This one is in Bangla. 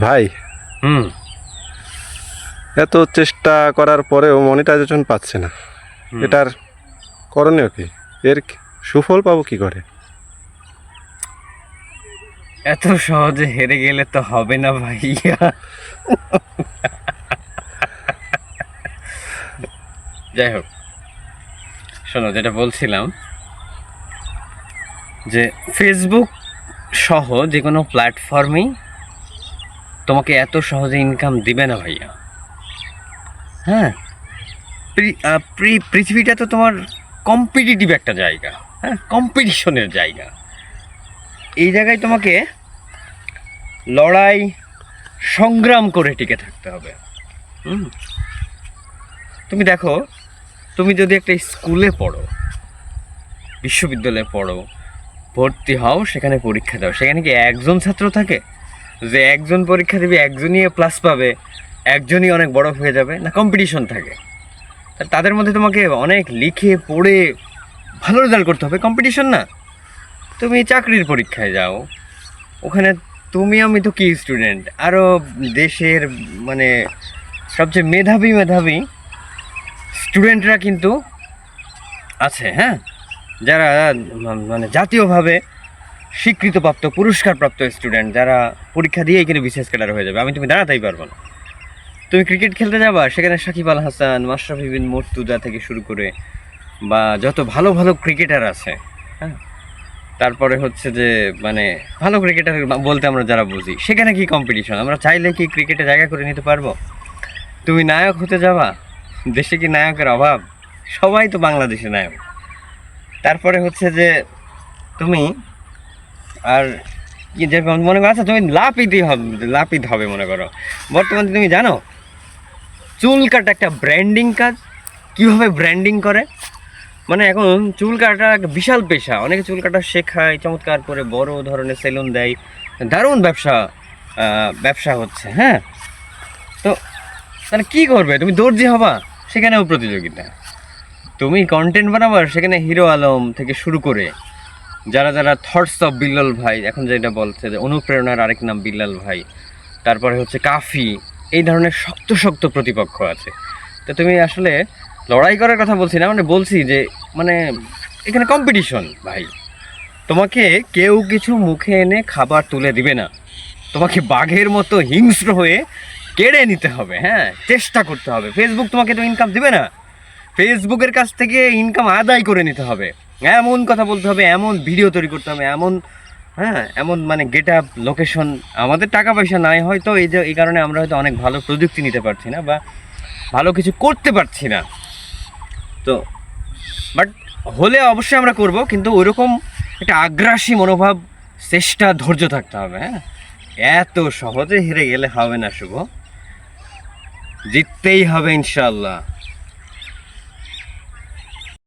ভাই, এত চেষ্টা করার পরেও মনিটাইজেশন পাচ্ছে না, এটার করণীয় কি? এর সুফল পাবো কি করে? এত সহজে হেরে গেলে তো হবে না ভাইয়া। যাই হোক, শোনো, যেটা বলছিলাম যে ফেসবুক সহ যে কোনো প্ল্যাটফর্মেই তোমাকে এত সহজে ইনকাম দিবে না ভাইয়া। হ্যাঁ, পৃথিবীটা তো তোমার কম্পিটিটিভ একটা জায়গা, হ্যাঁ, কম্পিটিশনের জায়গা। এই জায়গায় তোমাকে লড়াই সংগ্রাম করে টিকে থাকতে হবে। তুমি দেখো, তুমি যদি একটা স্কুলে পড়ো, বিশ্ববিদ্যালয়ে পড়ো, ভর্তি হও, সেখানে পরীক্ষা দাও, সেখানে কি একজন ছাত্র থাকে যে একজন পরীক্ষা দেবে, একজনই প্লাস পাবে, একজনই অনেক বড় হয়ে যাবে? না, কম্পিটিশন থাকে। তাদের মধ্যে তোমাকে অনেক লিখে পড়ে ভালো রেজাল্ট করতে হবে, কম্পিটিশন না? তুমি চাকরির পরীক্ষায় যাও, ওখানে তুমি আমি তো কি স্টুডেন্ট, আরও দেশের মানে সবচেয়ে মেধাবী স্টুডেন্টরা কিন্তু আছে, হ্যাঁ, যারা মানে জাতীয়ভাবে স্বীকৃতপ্রাপ্ত পুরস্কারপ্রাপ্ত স্টুডেন্ট, যারা পরীক্ষা দিয়ে এখানে বিশেষ ক্যাডার হয়ে যাবে। তুমি দাঁড়াতেই পারবো না। তুমি ক্রিকেট খেলতে যাবা, সেখানে সাকিব আল হাসান, মাশরাফি বিন মুর্তজা থেকে শুরু করে বা যত ভালো ভালো ক্রিকেটার আছে, হ্যাঁ, তারপরে হচ্ছে যে মানে ভালো ক্রিকেটার বলতে আমরা যারা বুঝি, সেখানে কি কম্পিটিশন? আমরা চাইলে কি ক্রিকেটে জায়গা করে নিতে পারবো? তুমি নায়ক হতে যাবা, দেশে কি নায়কের অভাব? সবাই তো বাংলাদেশে নায়ক। তারপরে হচ্ছে যে তুমি আর কি, যেরকম মনে করো, আচ্ছা তুমি লাপিত হবে মনে করো, বর্তমানে তুমি জানো চুল কাটা একটা ব্র্যান্ডিং কাজ, কীভাবে ব্র্যান্ডিং করে? মানে এখন চুল কাটা একটা বিশাল পেশা, অনেকে চুল কাটা শেখায়, চমৎকার করে বড় ধরনের সেলুন দেয়, দারুণ ব্যবসা হচ্ছে, হ্যাঁ। তো তাহলে কী করবে? তুমি দর্জি হবা, সেখানেও প্রতিযোগিতা। তুমি কন্টেন্ট বানাবার, সেখানে হিরো আলম থেকে শুরু করে যারা যারা থটস অফ বিল্লাল ভাই, এখন যেটা বলছে যে অনুপ্রেরণার আরেক নাম বিল্লাল ভাই, তারপরে হচ্ছে কাফি, এই ধরনের শক্ত শক্ত প্রতিপক্ষ আছে। তো তুমি আসলে লড়াই করার কথা বলছি না, মানে বলছি যে মানে এখানে কম্পিটিশন ভাই। তোমাকে কেউ কিছু মুখে এনে খাবার তুলে দিবে না, তোমাকে বাঘের মতো হিংস্র হয়ে কেড়ে নিতে হবে, হ্যাঁ, চেষ্টা করতে হবে। ফেসবুক তোমাকে তো ইনকাম দিবে না, ফেসবুকের কাছ থেকে ইনকাম আদায় করে নিতে হবে। এমন কথা বলতে হবে, এমন ভিডিও তৈরি করতে হবে, এমন মানে গেট আপ, লোকেশন। আমাদের টাকা পয়সা নাই হয়তো, এই কারণে আমরা হয়তো অনেক ভালো প্রযুক্তি নিতে পারছি না বা ভালো কিছু করতে পারছি না। তো বাট হলে অবশ্যই আমরা করব, কিন্তু ওইরকম একটা আগ্রাসী মনোভাব, চেষ্টা, ধৈর্য থাকতে হবে, হ্যাঁ। এত সহজে হেরে গেলে হবে না শুভ, জিততেই হবে ইনশাআল্লাহ।